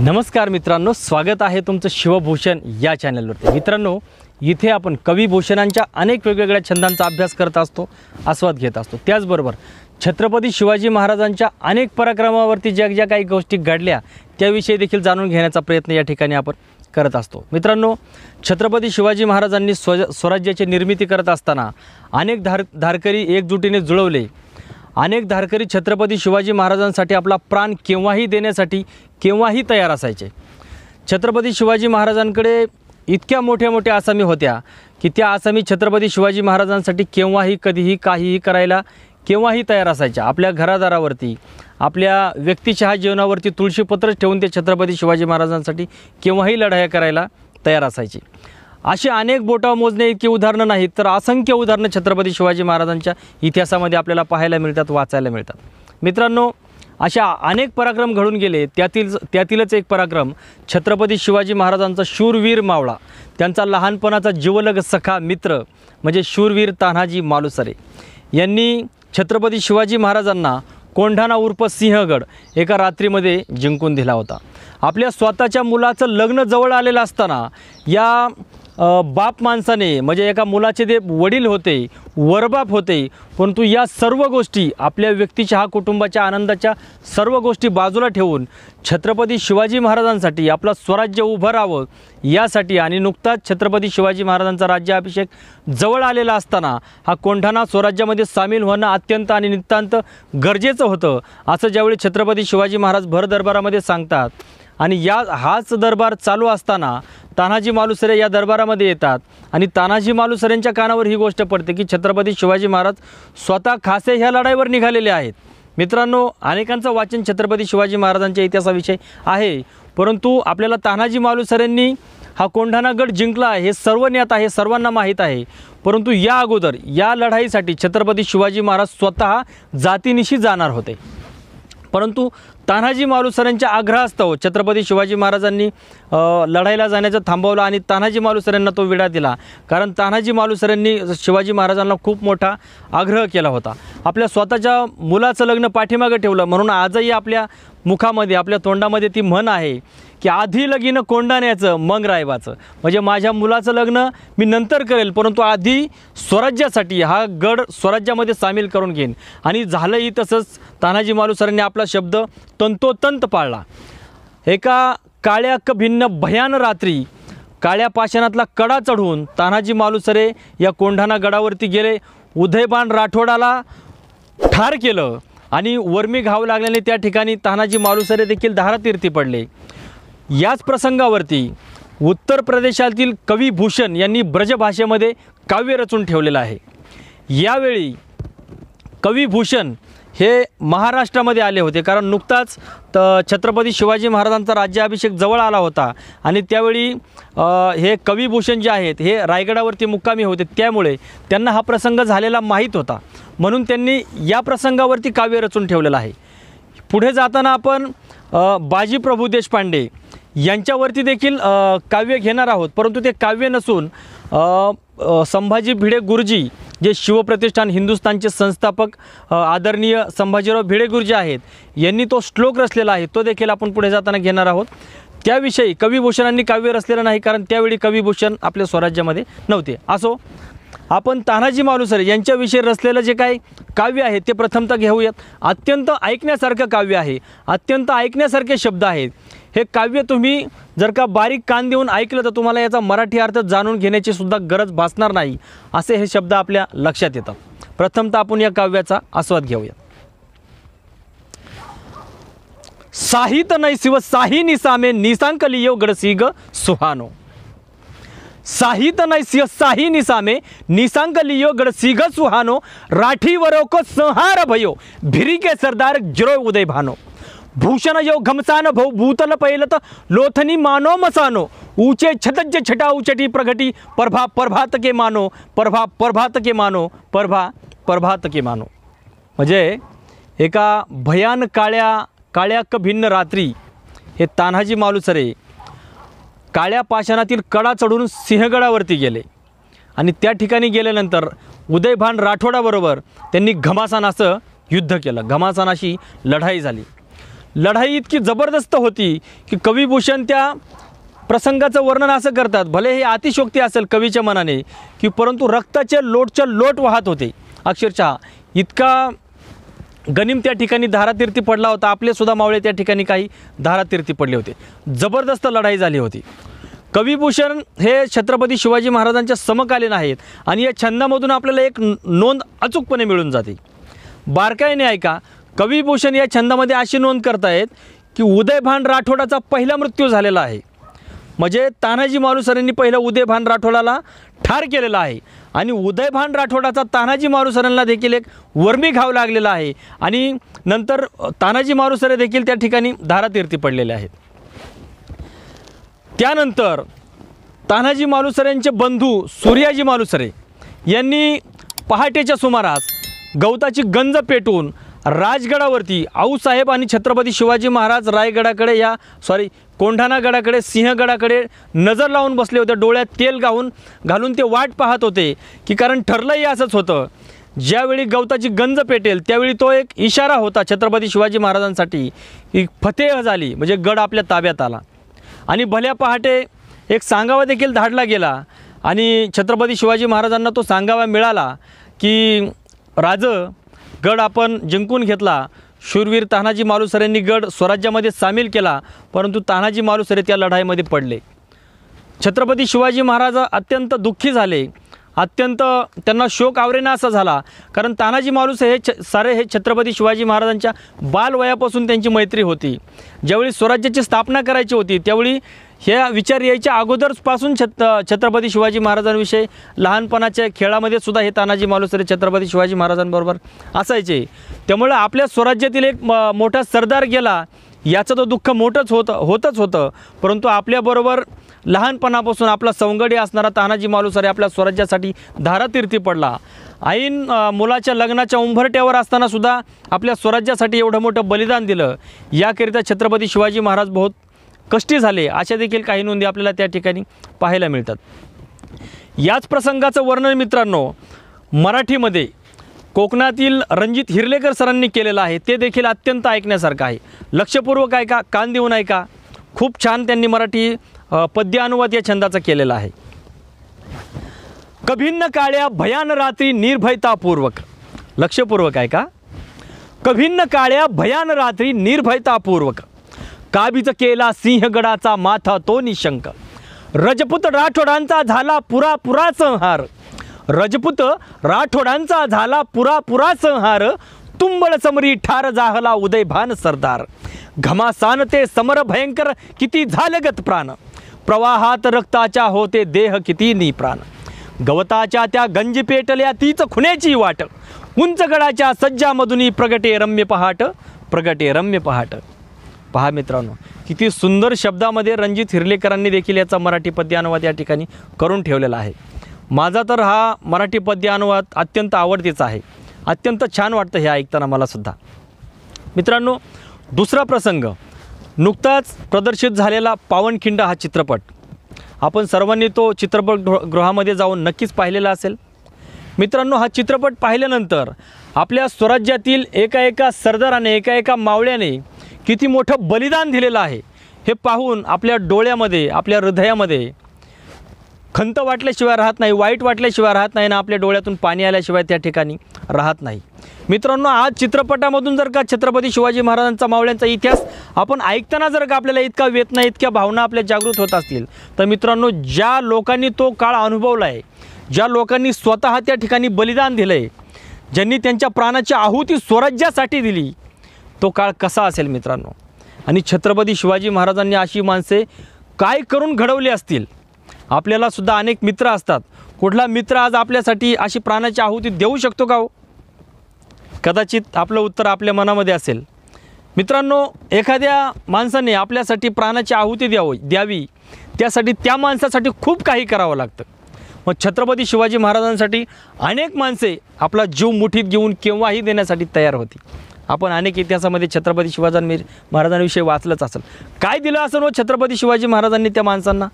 नमस्कार मित्रांनो, स्वागत आहे तुमचं शिवभूषण या चॅनलवरती। मित्रांनो, इथे आपण कवी भूषणांच्या अनेक वेगवेगळ्या छंदांचा अभ्यास करत असतो, आस्वाद घेत असतो। त्याचबरोबर छत्रपती शिवाजी महाराजांच्या अनेक पराक्रमावरती ज्या काही गोष्टी घडल्या त्याविषयी देखील जाणून घेण्याचा प्रयत्न या ठिकाणी आपण करत असतो। मित्रांनो, छत्रपती शिवाजी महाराजांनी स्वराज्याची निर्मिती करत असताना अनेक धारकरी एकजुटीने जुळवले। अनेक धारकरी छत्रपती शिवाजी महाराजांसाठी आपला प्राण केव्हाही देण्यासाठी केव्हाही तयार असायचे। छत्रपती शिवाजी महाराजांकडे इतक्या मोठ्या आसामी होत्या की त्या आसामी छत्रपती शिवाजी महाराजांसाठी केव्हाही कधीही काहीही करायला केव्हाही तयार असायच्या। आपल्या घरादारावरती, आपल्या व्यक्तिशः जीवनावरती तुळशीपत्र ठेवून ते छत्रपती शिवाजी महाराजांसाठी केव्हाही लढाया करायला तयार असायचे। अशी अनेक बोटावर मोजणे इतकी उदाहरणं नाहीत तर असंख्य उदाहरणं छत्रपती शिवाजी महाराजांच्या इतिहासामध्ये आपल्याला पाहायला मिळतात, वाचायला मिळतात। मित्रांनो, अशा अनेक पराक्रम घडून गेले, त्यातीलच एक पराक्रम छत्रपती शिवाजी महाराजांचा शूरवीर मावळा, त्यांचा लहानपणाचा जिवलग सखा मित्र म्हणजे शूरवीर तान्हाजी मालुसरे यांनी छत्रपती शिवाजी महाराजांना कोंढाणा उर्फ सिंहगड एका रात्रीमध्ये जिंकून दिला होता। आपल्या स्वतःच्या मुलाचं लग्न जवळ आलेलं असताना या बाप माणसाने म्हणजे एका मुलाचे ते वडील होते, वरबाप होते, परंतु या सर्व गोष्टी आपल्या व्यक्तिशः कुटुंबाच्या आनंदाच्या सर्व गोष्टी बाजूला ठेवून छत्रपती शिवाजी महाराजांसाठी आपलं स्वराज्य उभं राहावं यासाठी आणि नुकताच छत्रपती शिवाजी महाराजांचा राज्याभिषेक जवळ आलेला असताना हा कोंढाणा स्वराज्यामध्ये सामील होणं अत्यंत आणि नितांत गरजेचं होतं असं ज्यावेळी छत्रपती शिवाजी महाराज भर दरबारामध्ये सांगतात आणि हाच दरबार चालू असताना तान्हाजी मालुसरे या दरबारामध्ये येतात आणि तान्हाजी मालुसरेंच्या कानावर ही गोष्ट पडते की छत्रपती शिवाजी महाराज स्वतः खासे ह्या लढाईवर निघालेले आहेत। मित्रांनो, अनेकांचं वाचन छत्रपती शिवाजी महाराजांच्या इतिहासाविषयी आहे, परंतु आपल्याला तान्हाजी मालुसरेंनी हा कोंढाणा गड जिंकला हे सर्व ज्ञात आहे, सर्वांना माहीत आहे। परंतु या अगोदर या लढाईसाठी छत्रपती शिवाजी महाराज स्वतः जातीनिशी जाणार होते, परंतु तान्हाजी मालुसरेंच्या आग्रहास्तव छत्रपती शिवाजी महाराजांनी लढाईला जाण्याचं थांबवलं आणि तान्हाजी मालुसरेंना तो विडा दिला, कारण तान्हाजी मालुसरेंनी शिवाजी महाराजांना खूप मोठा आग्रह केला होता। आपल्या स्वतःच्या मुलाचं लग्न पाठीमागे ठेवलं, म्हणून आजही आपल्या मुखामध्ये आपल्या तोंडामध्ये ती म्हण आहे की आधी लगीन कोंढाण्याचं मग रायबाचं, म्हणजे माझ्या मुलाचं लग्न मी नंतर करेल, परंतु आधी स्वराज्यासाठी हा गड स्वराज्यामध्ये सामील करून घेईन। आणि झालंही तसंच। तान्हाजी मालुसरेंनी आपला शब्द तंतोतंत पाळला। एका काळ्या भिन्न भयान रात्री काळ्या पाषाणातला कडा चढवून तान्हाजी मालुसरे या कोंढाणा गडावरती गेले, उदयभान राठोडाला ठार केलं आणि वर्मी घाव लागल्याने त्या ठिकाणी तान्हाजी मालुसरे देखील धारातीर्थी पडले। याच प्रसंगावरती उत्तर प्रदेशातील कवी भूषण यांनी ब्रजभाषेमध्ये काव्य रचून ठेवलेलं आहे। यावेळी कवी भूषण हे महाराष्ट्रामध्ये आले होते, कारण नुकताच छत्रपती शिवाजी महाराजांचा राज्याभिषेक जवळ आला होता आणि त्यावेळी हे कवी भूषण जे आहेत हे रायगडावरती मुक्कामी होते, त्यामुळे त्यांना हा प्रसंग झालेला माहीत होता, म्हणून त्यांनी या प्रसंगावरती काव्य रचून ठेवलेलं आहे। पुढे जाताना आपण बाजीप्रभू देशपांडे यांच्यावरती देखील काव्य घेणार आहोत, परंतु ते काव्य नसून संभाजी भिडे गुरुजी जे शिवप्रतिष्ठान हिंदुस्थानचे संस्थापक आदरणीय संभाजीराव भिडे गुरुजी आहेत यांनी तो श्लोक रचलेला आहे, तो देखील आपण पुढे जाताना घेणार आहोत। त्याविषयी कविभूषणांनी काव्य रचलेलं नाही, कारण त्यावेळी कविभूषण आपल्या स्वराज्यामध्ये नव्हते। असो, आपण तान्हाजी मालुसरे यांच्याविषयी रचलेलं जे काही काव्य आहे ते प्रथमतः घेऊयात। अत्यंत ऐकण्यासारखं काव्य आहे, अत्यंत ऐकण्यासारखे शब्द आहेत। हे काव्य तुम्ही जर का बारीक कान देऊन ऐकलं तर तुम्हाला याचा मराठी अर्थ जाणून घेण्याची सुद्धा गरज भासणार नाही, असे हे शब्द आपल्या लक्षात येतात। प्रथमतः आपण या काव्याचा आस्वाद घेऊया। साहित नैसिव साही निसामे निसांक लियो गडसिग सुहानो। साहित नैसिव साही निसामे निसांक लियो गडसिग सुहानो। राठी वरो को संहार भयो भिरी के सरदार जिरो उदय भानो। भूषण यो घमसान भौ भूतल पैलत लोथनी मानो मसानो। ऊंचे छतज छटा उचटी प्रगटी प्रभा प्रभात के मानो। प्रभा प्रभात के मानो। प्रभा प्रभात के मानो। म्हणजे एका भयान काळ्या भिन्न रात्री हे तान्हाजी मालुसरे काळ्या पाषाणातील कडा चढून सिंहगडावरती गेले आणि त्या ठिकाणी गेल्यानंतर उदयभान राठोडाबरोबर त्यांनी घमासानाचं युद्ध केलं, घमासानाशी लढाई झाली। लढाई इतकी जबरदस्त होती की कवी भूषण त्या प्रसंगाचं वर्णन असं करतात, भले हे अतिशयोक्ती असेल कवीच्या मनाने की परंतु रक्ताचे लोटच्या लोट वाहत होते. अक्षरशः इतका गनिम त्या ठिकाणी धारातीर्थी पडला होता. आपले सुद्धा मावळे त्या ठिकाणी काही धारातीर्थी पडले होते. जबरदस्त लढाई झाली होती. कविभूषण हे छत्रपती शिवाजी महाराजांच्या समकालीन आहेत आणि या छंदामधून आपल्याला एक नोंद अचूकपणे मिळून जाते. बारकाईने ऐका, कविभूषण या छंदामध्ये अशी नोंद करतायत की उदयभान राठोडाचा पहिला मृत्यू झालेला आहे. म्हणजे तानाजी मालुसरेंनी पहिलं उदयभान राठोडाला ठार केलेला आहे आणि उदयभान राठोडाचा तानाजी मालुसरेंना देखील एक वर्मी घाव लागलेला आहे आणि नंतर तानाजी मालुसरे देखील त्या ठिकाणी धारातीर्थी पडलेले आहेत. त्यानंतर तानाजी मालुसरेंचे बंधू सूर्याजी मालुसरे यांनी पहाटेच्या सुमारास गवताची गंज पेटवून राजगडावरती आऊसाहेब आणि छत्रपती शिवाजी महाराज रायगडाकडे कोंढाणा गडाकडे सिंहगडाकडे नजर लावून बसले होते. डोळ्यात तेल घालून ते वाट पाहत होते की कारण ठरलंही असंच होतं, ज्यावेळी गवताची गंज पेटेल त्यावेळी तो एक इशारा होता छत्रपती शिवाजी महाराजांसाठी की फतेह झाली, म्हणजे गड आपल्या ताब्यात आला. आणि भल्या पहाटे एक सांगावा देखील धाडला गेला आणि छत्रपती शिवाजी महाराजांना तो सांगावा मिळाला की गड आपण जिंकून घेतला. शूरवीर तानाजी मालुसरेंनी गड स्वराज्यामध्ये सामील केला, परंतु तानाजी मालुसरे त्या लढाईमध्ये पडले. छत्रपती शिवाजी महाराज अत्यंत दुःखी झाले, अत्यंत त्यांना शोक आवरेना असा झाला. कारण तानाजी मालुसरे हे छत्रपती शिवाजी महाराजांच्या बालवयापासून त्यांची मैत्री होती. ज्यावेळी स्वराज्याची स्थापना करायची होती त्यावेळी ह्या विचार यायच्या अगोदरपासून छत्रपती शिवाजी महाराजांविषयी लहानपणाच्या खेळामध्ये सुद्धा हे तानाजी मालुसरे छत्रपती शिवाजी महाराजांबरोबर असायचे. त्यामुळे आपल्या स्वराज्यातील एक मोठा सरदार गेला याचं तो दुःख मोठंच होतं. परंतु आपल्याबरोबर लहानपणापासून आपला सवंगडी असणारा तानाजी मालुसरे आपल्या स्वराज्यासाठी धारातीर्थी पडला. ऐन मुलाच्या लग्नाच्या उंबरट्यावर असताना सुद्धा आपल्या स्वराज्यासाठी एवढं मोठं बलिदान दिलं. याकरिता छत्रपती शिवाजी महाराज बहुत कष्टी झाले, अशा देखील काही नोंदी आपल्याला त्या ठिकाणी पाहायला मिळतात. याच प्रसंगाचं वर्णन मित्रांनो मराठीमध्ये कोकणातील रणजित हिरलेकर सरांनी केलेलं आहे. ते देखील अत्यंत ऐकण्यासारखं आहे. लक्षपूर्वक ऐका, कान देऊन ऐका. खूप छान त्यांनी मराठी पद्य अनुवाद या छंदाचा केलेला आहे. कभिन्न काळ्या भयान रात्री निर्भयतापूर्वक, लक्षपूर्वक ऐका. कभिन्न काळ्या भयान रात्री निर्भयतापूर्वक काबीज केला सिंहगडाचा माथा तो निशंक. रजपूत राठोडांचा झाला पुरा संहार. रजपूत राठोडांचा झाला पुरा संहार. तुंबळ समरी ठार जाहला उदयभान सरदार. घमासान ते समर भयंकर किती झालगत प्राण. प्रवाहात रक्ताच्या होते देह किती निप्राण. गवताच्या त्या गंजी पेटल्या तीच खुण्याची वाट. उंच गडाच्या सज्जामधुनी प्रगटे रम्य पहाट. पहा मित्रांनो, किती सुंदर शब्दामध्ये रणजित हिरलेकरांनी देखील याचा मराठी पद्य अनुवाद या ठिकाणी करून ठेवलेला आहे. माझा तर हा मराठी पद्य अनुवाद अत्यंत आवडतीचा आहे. अत्यंत छान वाटतं हे ऐकताना मला सुद्धा. मित्रांनो, दुसरा प्रसंग नुकताच प्रदर्शित झालेला पावनखिंड हा चित्रपट आपण सर्वांनी तो चित्रपटगृहामध्ये जाऊन नक्कीच पाहिलेला असेल. मित्रांनो, हा चित्रपट पाहिल्यानंतर आपल्या स्वराज्यातील एका सरदाराने एका मावळ्याने किती मोठं बलिदान दिलेलं आहे हे पाहून आपल्या डोळ्यामध्ये आपल्या हृदयामध्ये खंत वाटल्याशिवाय राहत नाही, वाईट वाटल्याशिवाय राहत नाही ना आपल्या डोळ्यातून पाणी आल्याशिवाय त्या ठिकाणी राहत नाही. मित्रांनो, आज चित्रपटामधून जर का छत्रपती शिवाजी महाराजांचा मावळ्यांचा इतिहास आपण ऐकताना जर का आपल्याला इतका वेदना इतक्या भावना आपल्या जागृत होत असतील तर मित्रांनो, ज्या लोकांनी तो काळ अनुभवला आहे, ज्या लोकांनी स्वतः त्या ठिकाणी बलिदान दिलं आहे, ज्यांनी त्यांच्या प्राणाची आहुती स्वराज्यासाठी दिली, तो काळ कसा असेल मित्रांनो. आणि छत्रपती शिवाजी महाराजांनी अशी माणसे काय करून घडवली असतील. आपल्याला सुद्धा अनेक मित्र असतात. कुठला मित्र आज आपल्यासाठी अशी प्राणाची आहुती देऊ शकतो का हो? कदाचित आपलं उत्तर आपल्या मनामध्ये असेल. मित्रांनो, एखाद्या माणसाने आपल्यासाठी प्राणाची आहुती द्यावी त्यासाठी त्या माणसासाठी खूप काही करावं लागतं. मग छत्रपती शिवाजी महाराजांसाठी अनेक माणसे आपला जीव मुठीत घेऊन केव्हाही देण्यासाठी तयार होती. आपण अनेक इतिहासामध्ये छत्रपती शिवाजी महाराजांविषयी वाचलंच असेल. काय दिलं असं हो छत्रपती शिवाजी महाराजांनी त्या माणसांना?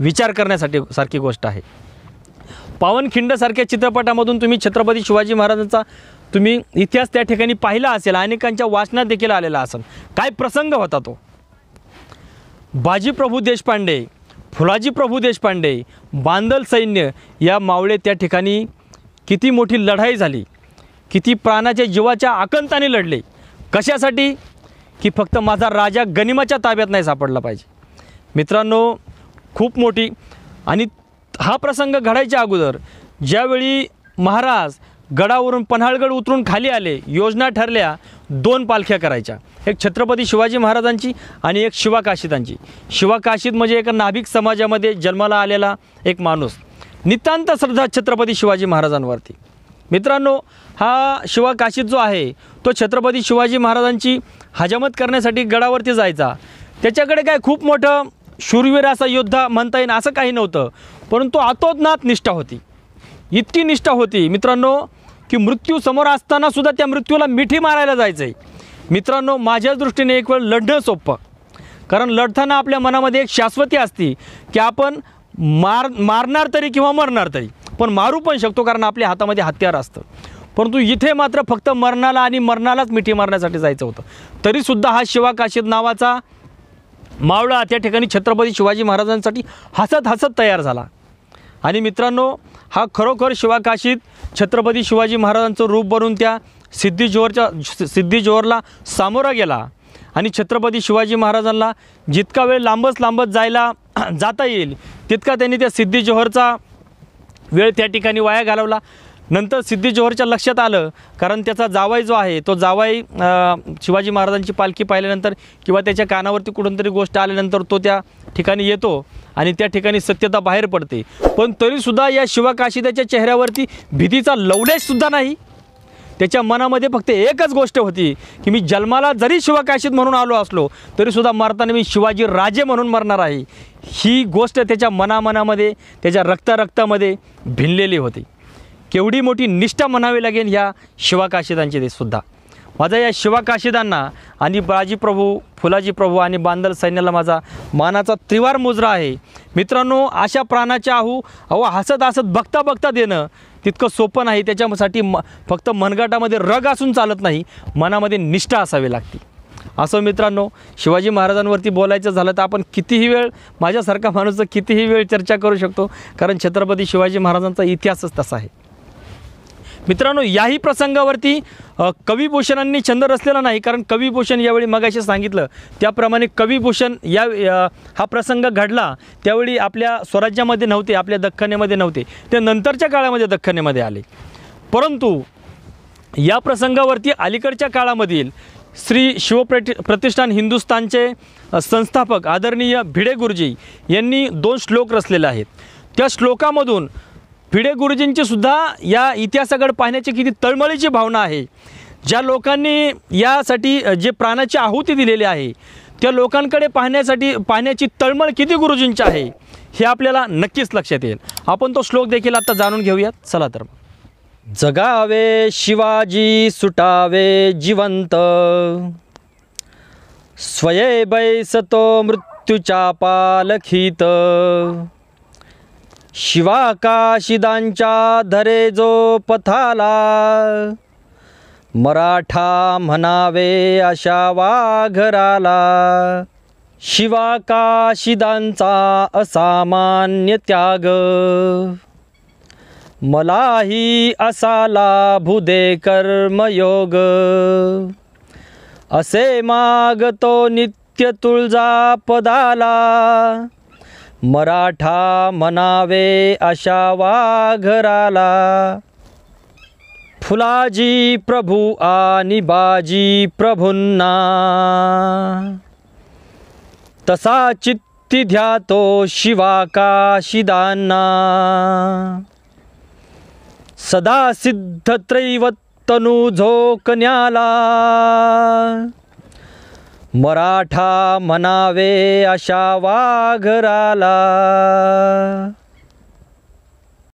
विचार करण्यासाठी सारखी गोष्ट आहे. पावनखिंडसारख्या चित्रपटामधून तुम्ही छत्रपती शिवाजी महाराजांचा तुम्ही इतिहास त्या ठिकाणी पाहिला असेल, अनेकांच्या वाचनात देखील आलेला असेल. काय प्रसंग होता तो. बाजीप्रभू देशपांडे, फुलाजी प्रभू देशपांडे, बांदल सैन्य या मावळे त्या ठिकाणी किती मोठी लढाई झाली, किती प्राणाच्या जीवाच्या आकंताने लढले. कशासाठी की फक्त माझा राजा गनिमाच्या ताब्यात नाही सापडला पाहिजे. मित्रांनो, खूप मोठी. आणि हा प्रसंग घडायच्या अगोदर ज्यावेळी महाराज गडावरून पन्हाळगड उतरून खाली आले, योजना ठरल्या 2 पालख्या करायच्या. एक छत्रपती शिवाजी महाराजांची आणि एक शिवा काशीदांची. शिवा काशीद म्हणजे एक नाभिक समाजामध्ये जन्माला आलेला एक माणूस, नितांत श्रद्धा छत्रपती शिवाजी महाराजांवरती. मित्रांनो, हा शिवा काशीद जो आहे तो छत्रपती शिवाजी महाराजांची हजामत करण्यासाठी गडावरती जायचा. त्याच्याकडे काय खूप मोठं शूरवीर असा योद्धा म्हणता येईल असं काही नव्हतं, परंतु आतोनात निष्ठा होती. इतकी निष्ठा होती मित्रांनो की मृत्यू समोर असताना सुद्धा त्या मृत्यूला मिठी मारायला जायचं आहे. मित्रांनो, माझ्या दृष्टीने एक वेळ लढणं सोपं, कारण लढताना आपल्या मनामध्ये एक शाश्वती असते की आपण मारणार तरी किंवा मरणार तरी, पण मारू पण शकतो कारण आपल्या हातामध्ये हत्यार असतं. परंतु इथे मात्र फक्त मरणाला आणि मरणालाच मिठी मारण्यासाठी जायचं होतं. तरीसुद्धा हा शिवा काशीद नावाचा मावळा त्या ठिकाणी छत्रपती शिवाजी महाराजांसाठी हसत हसत तयार झाला. आणि मित्रांनो, हा खरोखर शिवा काशीद छत्रपती शिवाजी महाराजांचं रूप बनून त्या सिद्धी जोहरला सामोरा गेला. आणि छत्रपती शिवाजी महाराजांना जितका वेळ लांबच जाता येईल तितका त्यांनी त्या सिद्धी जोहरचा वेळ त्या ठिकाणी वाया घालवला. नंतर सिद्धी जोहरच्या लक्षात आलं, कारण त्याचा जावाई जो आहे तो जावाई शिवाजी महाराजांची पालखी पाहिल्यानंतर किंवा त्याच्या कानावरती कुठूनतरी गोष्ट आल्यानंतर तो त्या ठिकाणी येतो आणि त्या ठिकाणी सत्यता बाहेर पडते. पण तरीसुद्धा या शिवा काशीदाच्या चेहऱ्यावरती भीतीचा लवलेशसुद्धा नाही. त्याच्या मनामध्ये फक्त एकच गोष्ट होती की मी जन्माला जरी शिवा काशीद म्हणून आलो असलो तरीसुद्धा मरताना मी शिवाजी राजे म्हणून मरणार आहे. ही गोष्ट त्याच्या मनामध्ये, त्याच्या रक्तामध्ये भिनलेली होती. केवढी मोठी निष्ठा म्हणावी लागेल ह्या शिवा काशीदांची सुद्धा. माझा या शिवा काशीदांना आणि बाजीप्रभू, फुलाजी प्रभू आणि बांदल सैन्याला माझा मानाचा त्रिवार मुजरा आहे. मित्रांनो, अशा प्राणाच्या हसत हसत बघता देणं तितकं सोपं नाही. त्याच्यासाठी फक्त मनगटामध्ये रग असून चालत नाही, मनामध्ये निष्ठा असावी लागते. असं मित्रांनो, शिवाजी महाराजांवरती बोलायचं झालं तर आपण कितीही वेळ, माझ्यासारखा माणूस कितीही वेळ चर्चा करू शकतो, कारण छत्रपती शिवाजी महाराजांचा इतिहासच तसा आहे. मित्रांनो, याही प्रसंगावरती कविभूषणांनी छंद रचलेला नाही, कारण कविभूषण यावेळी मगाशी सांगितलं त्याप्रमाणे कविभूषण हा प्रसंग घडला त्यावेळी आपल्या स्वराज्यामध्ये नव्हते, आपल्या दख्खनेमध्ये नव्हते, ते नंतरच्या काळामध्ये दख्खनेमध्ये आले. परंतु या प्रसंगावरती अलीकडच्या काळामधील श्री शिवप्रतिष्ठान हिंदुस्थानचे संस्थापक आदरणीय भिडे गुरुजी यांनी 2 श्लोक रचलेले आहेत. त्या श्लोकामधून भिडे गुरुजींची सुद्धा या इतिहासाकडे पाहण्याची किती तळमळीची भावना आहे. ज्या लोकांनी यासाठी जे प्राणाची आहुती दिलेली आहे त्या लोकांकडे पाहण्याची तळमळ किती गुरुजींची आहे हे आपल्याला नक्कीच लक्षात येईल. आपण तो श्लोक देखील आता जाणून घेऊयात. चला तर. जगावे शिवाजी सुटावे जिवंत, स्वये बैसतो मृत्यूच्या पालखीत, शिवा काशीदांच्या धरे जो पथाला, मराठा म्हणावे अशा वाघराला, शिवा काशीदांचा असामान्य त्याग, मलाही असा लाभू दे कर्मयोग, असे मागतो नित्य तुळजा पदाला, मराठा म्हणावे अशा वाघराला, फुलाजी प्रभू आणि बाजी प्रभूंना, तसा चित्ती ध्या तो शिवा काशीदांना, सदा सिद्ध त्रैवतनु झोकण्याला, मराठा म्हणावे अशा वाघराला.